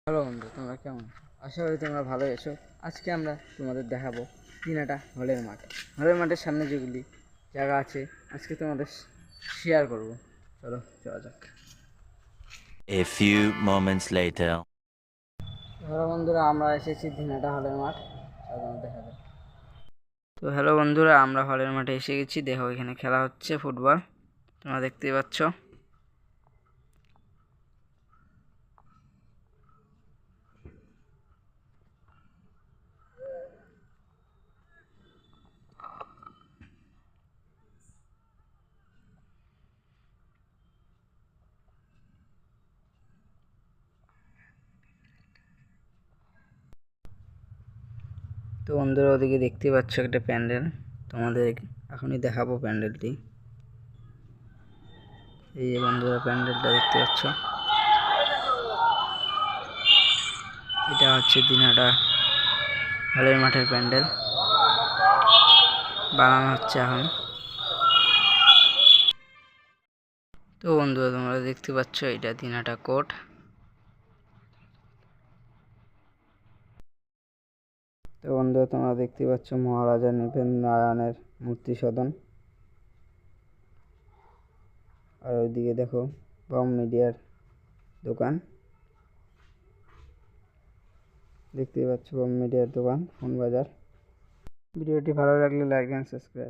Hello বন্ধু, তোমরা কেমন? আশা করি তোমরা ভালোই আছো। আজকে আমরা তোমাদের দেখাবো দিনাটা হলের মাঠ। হলের মাঠের সামনে যেগুলি জায়গা আছে আজকে তোমাদের শেয়ার করব। চলো যাওয়া যাক। A few moments later. Hello বন্ধুরা, আমরা এসেছি দিনাটা হলের মাঠ। চলো দেখা যাক। তো হ্যালো বন্ধুরা, আমরা হলের মাঠে এসে গেছি। দেখো এখানে খেলা হচ্ছে ফুটবল, তোমরা দেখতেই পাচ্ছ। তো বন্ধুরা, ওদিকে দেখতে পাচ্ছ একটা প্যান্ডেল, তোমাদের এখনই দেখাবো প্যান্ডেলটি। এই যে বন্ধুরা, প্যান্ডেলটা দেখতে পাচ্ছ, এটা হচ্ছে দিনহাটা হলের মাঠের প্যান্ডেল বানানো হচ্ছে এখন। তো বন্ধুরা, তোমরা দেখতে পাচ্ছ এটা দিনহাটা কোর্ট। তো বন্ধুরা, তোমরা দেখতে পাচ্ছ মহারাজা নৃপেন্দ্র নারায়ণের মূর্তি সদন। আর ওইদিকে দেখো বম মিডিয়ার দোকান, দেখতেই পাচ্ছ বম মিডিয়ার দোকান, ফোন বাজার। ভিডিওটি ভালো লাগলে লাইক এন্ড সাবস্ক্রাইব।